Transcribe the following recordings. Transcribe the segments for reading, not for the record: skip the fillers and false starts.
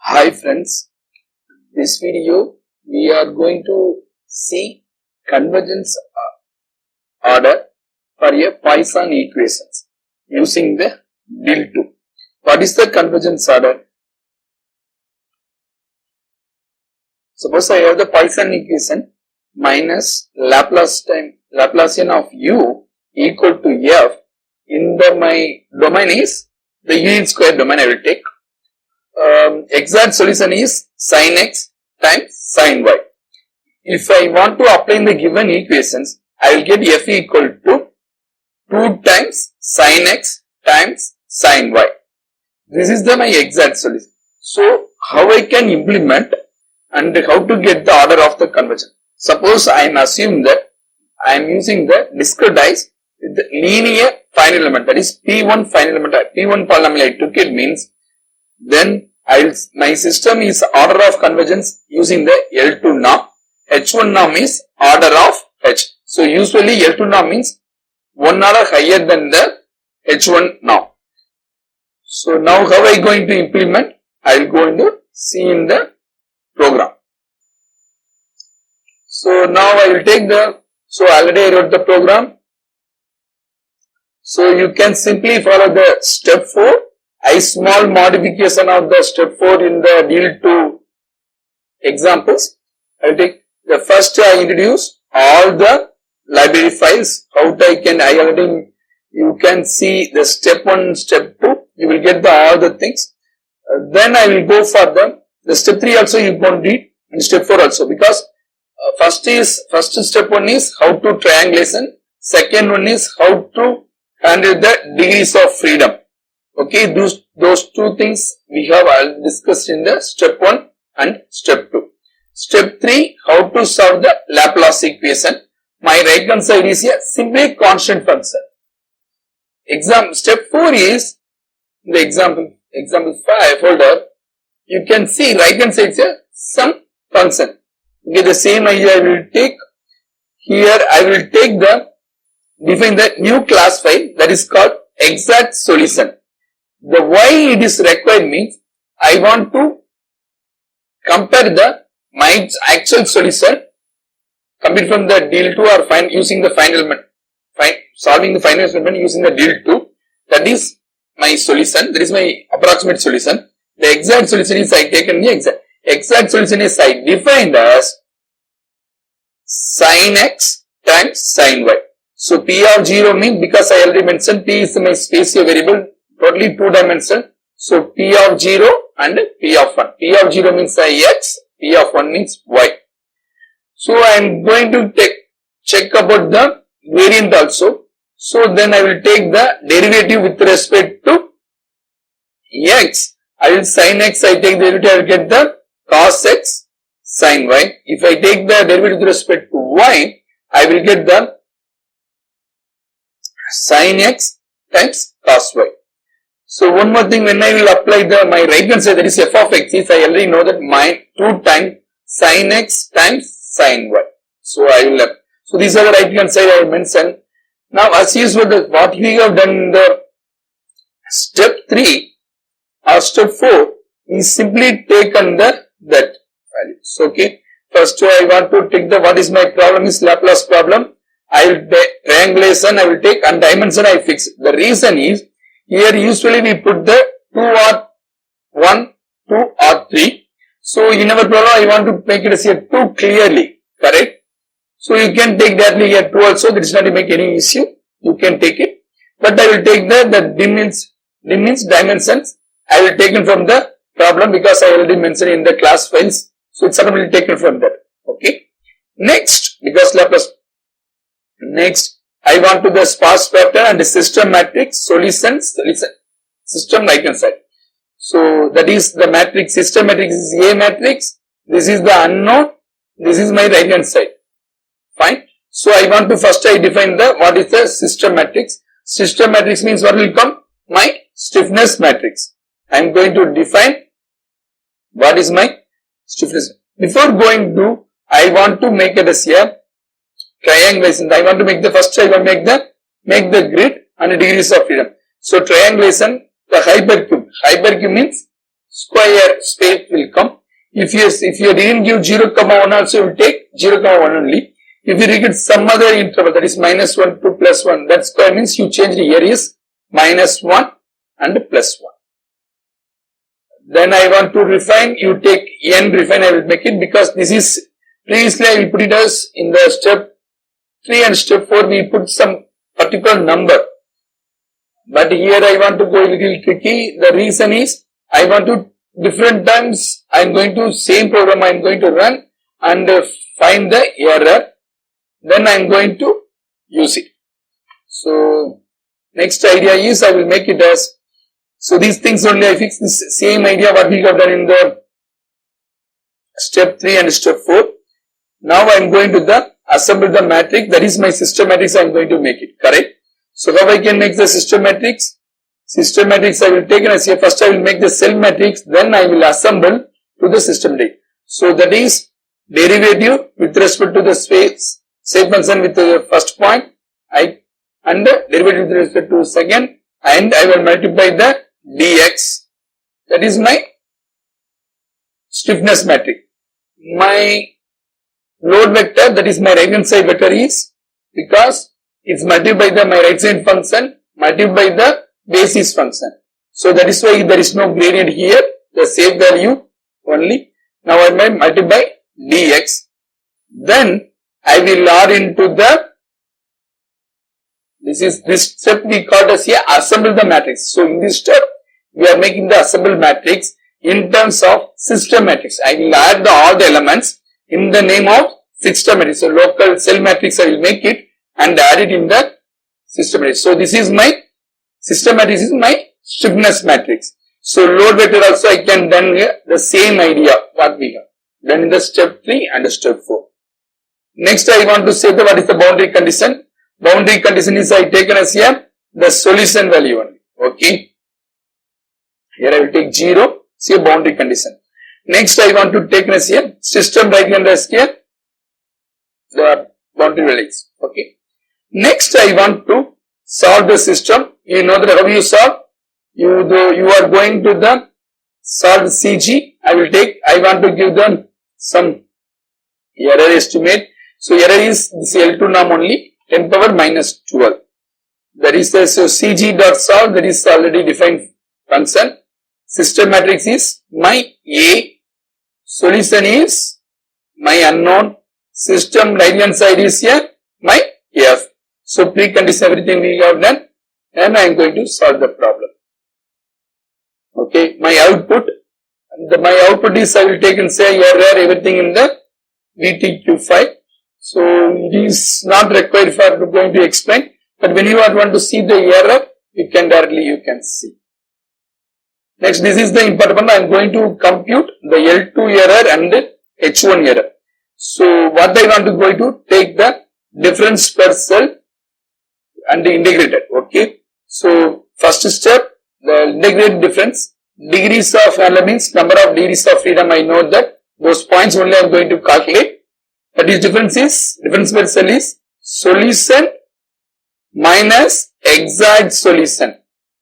Hi friends, this video we are going to see convergence order for a Poisson equations using the Deal.II. What is the convergence order? Suppose I have the Poisson equation minus Laplacian of u equal to f. In my domain is the unit square domain I will take. Exact solution is sin x times sin y. If I want to apply in the given equations, I will get f equal to 2 times sin x times sin y. This is my exact solution. So, how I can implement and how to get the order of the convergence? Suppose I am assuming that I am using the discretized with the linear finite element, that is P1 finite element, P1 polynomial I took it means, then my system is order of convergence using the L2 norm. H1 norm is order of H. So usually L2 norm means 1 order higher than the H1 norm. So now how I am going to implement? I will go into see in the program. So now I will take so already I wrote the program. So you can simply follow the step 4. A small modification of the step 4 in the Deal.II examples. I will take the first I introduce all the library files. You can see the step 1, step 2. You will get all the things. Then I will go for the step 3 also you can read and step 4 also, because first step 1 is how to triangulation. Second one is how to handle the degrees of freedom. Okay, those two things we have discussed in the step 1 and step 2. Step 3, how to solve the Laplace equation. My right hand side is a simply constant function. Step 4 is the example 5 folder. You can see right hand side is some function. Okay, the same idea I will take here. I will take define the new class file that is called exact solution. The why it is required means I want to compare my actual solution compared from the Deal.II or using the finite element, solving the finite element using the Deal.II. That is my solution. That is my approximate solution. The exact solution is I taken the exact solution is I defined as sin x times sin y. So P of 0 means, because I already mentioned P is my spatial variable, totally 2 dimensional. So P of 0 and P of 1. P of 0 means x, P of 1 means y. So I am going to check about the variant also. So then I will take the derivative with respect to x. I will sin x, I take the derivative, I will get the cos x sin y. If I take the derivative with respect to y, I will get the sin x times cos y. So one more thing, when I will apply my right hand side, that is f of x, is I already know that my 2 times sin x times sin y. So I will so these are the right hand side I mentioned. Now as usual, what we have done in the step 3 or step 4 is simply taken that values. Okay. First I want to take what is my problem is Laplace problem. I will triangulation I will take and dimension I fix. The reason is here usually we put the 2 or 1, 2 or 3. So in our problem I want to make it as here 2 clearly, correct? So you can take directly here 2 also, that is not to make any issue. You can take it. But I will take the dimensions I will take it from the problem, because I already mentioned in the class files. So it's automatically taken from that. Okay. Next, because Laplace. Next, I want to the sparse pattern and the system matrix solutions, system right hand side. So that is the matrix, system matrix is A matrix. This is the unknown. This is my right hand side. Fine. So I want to first I define what is the system matrix. System matrix means what will come? My stiffness matrix. I am going to define what is my stiffness. Before going to, I want to make it as here triangulation. I want to make first I want to make the grid and degrees of freedom. So triangulation, the hypercube. Hypercube means square space will come. If you didn't give 0, 1 also, you will take 0, 1 only. If you get some other interval, that is minus 1 to plus 1, that square means you change here is minus 1 and plus 1. Then I want to refine, you take n refine, I will make it, because this is, previously I will put it as in the step 3 and step 4 we put some particular number. But here I want to go a little tricky. The reason is, I want to different times, I am going to same program I am going to run and find the error. Then I am going to use it. So, next idea is I will make it as, so these things only I fix this same idea what we have done in the step 3 and step 4. Now I am going to the assemble the matrix, that is my system matrix I am going to make it, correct? So how I can make the system matrix? System matrix I will take as here, first I will make the cell matrix, then I will assemble to the system matrix. So that is derivative with respect to the space function with the first point, and the derivative with respect to second, and I will multiply the dx. That is my stiffness matrix. My load vector, that is my right hand side vector, is because it's multiplied by my right side function multiplied by the basis function. So that is why there is no gradient here, the same value only. Now I may multiply dx. Then I will add into the, this step we call as here assemble the matrix. So in this step we are making the assemble matrix in terms of system matrix. I will add all the elements in the name of system matrix. So local cell matrix I will make it and add it in the system matrix. So this is my system matrix, is my stiffness matrix. So load vector also I can done here the same idea what we have done in the step 3 and step 4. Next I want to say the what is the boundary condition. Boundary condition is I taken as here the solution value only. Okay. Here I will take 0, see a boundary condition. Next I want to take as here system right hand as here the boundary values. Okay. Next I want to solve the system. You know that how you solve? You are going to the solve CG. I want to give them some error estimate. So error is this L2 norm only 10 power minus 12. That is the, so CG dot solve, that is already defined function. System matrix is my A. Solution is my unknown. System right hand side is here my F. So precondition everything we have done and I am going to solve the problem. Okay, my output is I will take and say error everything in the VTQ file. So it is not required for going to explain, but when you want to see the error, you can directly see. Next, this is the important one. I am going to compute the L2 error and the H1 error. So what I want to go to take the difference per cell and integrate it. Okay. So first step, the integrate difference, degrees of error means number of degrees of freedom. I know that those points only I am going to calculate. That is difference per cell is solution minus exact solution.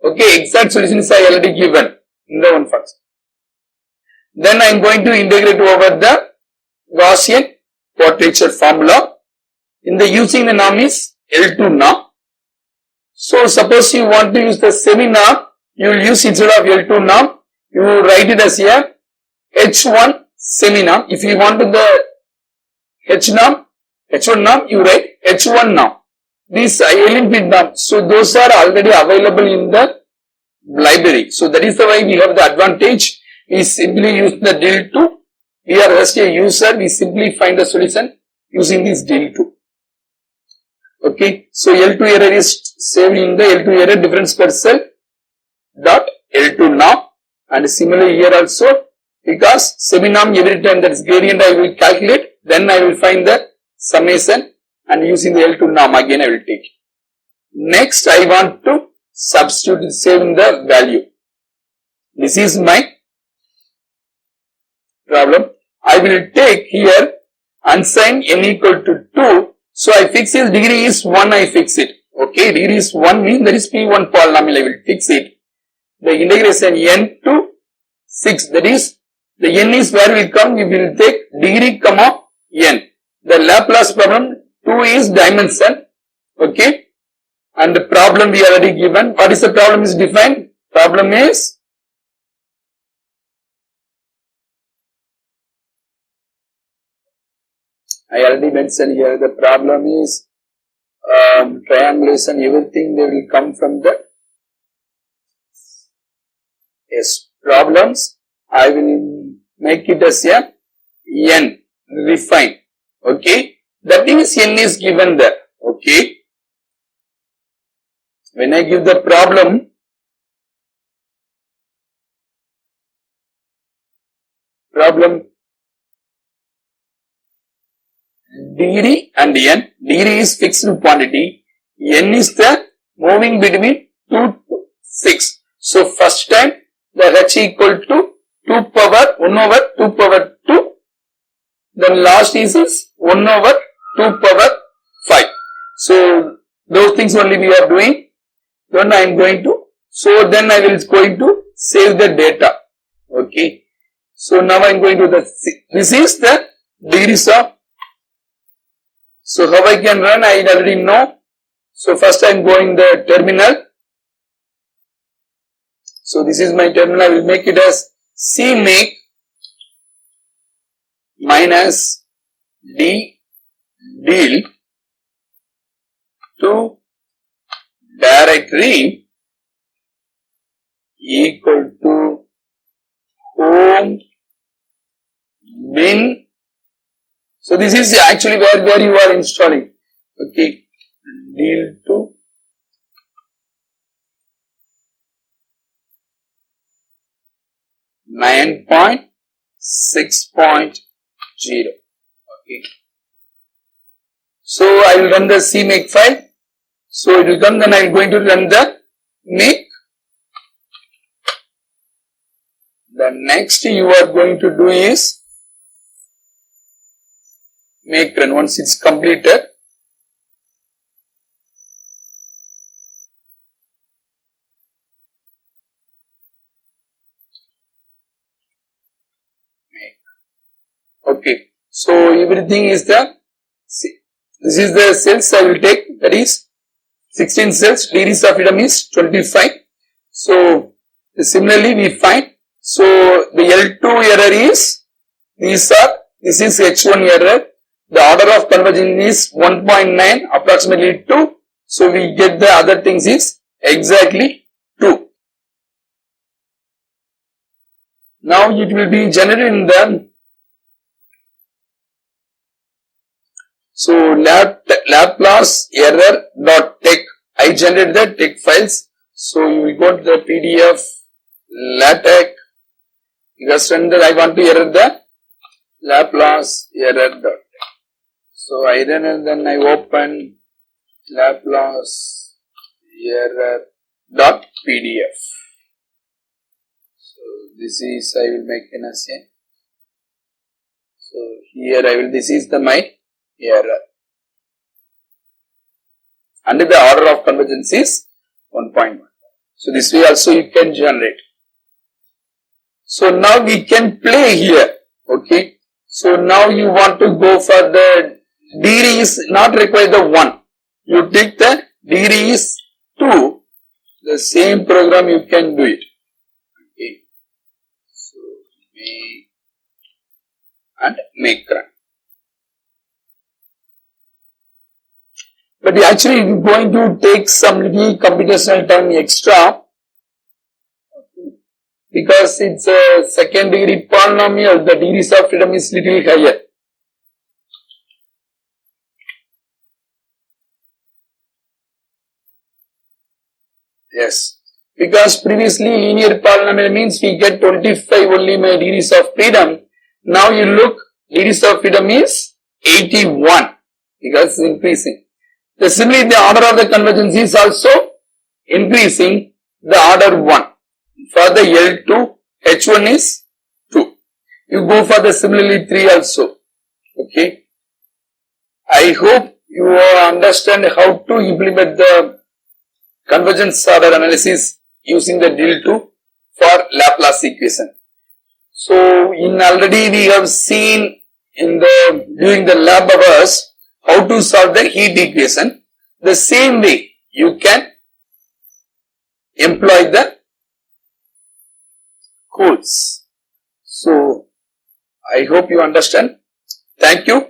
Okay, exact solution is I already given in the one first. Then I am going to integrate over the Gaussian quadrature formula. In the using the norm is L2 norm. So suppose you want to use the semi norm, you will use instead of L2 norm, you write it as here H1 semi norm. If you want to the H1 norm, you write H1 norm. These Olympic norm, so those are already available in the library. So that is the way we have the advantage. We simply use the Deal.II. We are just a user. We simply find the solution using this Deal.II. Okay. So L2 error is saved in the L2 error difference per cell dot L2 norm, and similarly here also, because semi norm every time that is gradient I will calculate, then I will find the summation and using the L2 norm again I will take. Next I want to substitute saving the value. This is my problem. I will take here unsigned n equal to 2. So I fix its degree is 1, I fix it. Okay, degree is 1 means there is P1 polynomial, I will fix it. The integration n to 6. That is, the n is where will come, we will take degree comma n. The Laplace problem 2 is dimension. Okay. And the problem we already given. What is the problem is defined? Problem is I already mentioned here, the problem is triangulation, everything they will come from the problems. I will make it as a n, refine. Okay. That is n is given there. Okay. When I give the problem, degree and n, degree is fixed quantity, n is the moving between 2 to 6. So first time the h equal to 2 power 1 over 2 power 2, then last is 1 over 2 power 5. So those things only we are doing. Then I am going to, so then I will going to save the data. Okay. So now I am going to this is the degrees of, so how I can run, I already know. So first I am going the terminal. So this is my terminal, I will make it as C make minus D deal to directory equal to home bin. So this is actually where you are installing. Okay. Deal to .6.0. Okay. So I will run the CMake file. So it will come, then I am going to run the make. The next you are going to do is make run. Once it's completed, make. Okay. So everything is the, this is the cells I will take, that is 16 cells, degrees of freedom is 25. So similarly we find, so the L2 error is, this is H1 error, the order of convergence is 1.9, approximately 2, so we get the other things is exactly 2. Now it will be generated in the, so Laplace error dot tex. I generated the tex files. So you will go to the PDF, LaTeX, because run that I want to error the Laplace error dot tex. So I run and then I open Laplace error dot PDF. So this is, I will make an assign. So here I will, this is the my error. And the order of convergence is 1.1. So this way also you can generate. So now we can play here. Okay. So now you want to go for the degree is not required the 1. You take the degree is 2. The same program you can do it. Okay. So make and make run. But actually it is going to take some little computational time extra, because it's a second degree polynomial, the degrees of freedom is little higher. Yes, because previously linear polynomial means we get 25 only my degrees of freedom. Now you look, degrees of freedom is 81, because it's increasing. Similarly, the order of the convergence is also increasing, the order 1. For the L2, H1 is 2. You go for the similarly 3 also. Okay. I hope you understand how to implement the convergence order analysis using the Deal.II for Laplace equation. So in already we have seen during the lab hours how to solve the heat equation. The same way you can employ the codes. So I hope you understand. Thank you.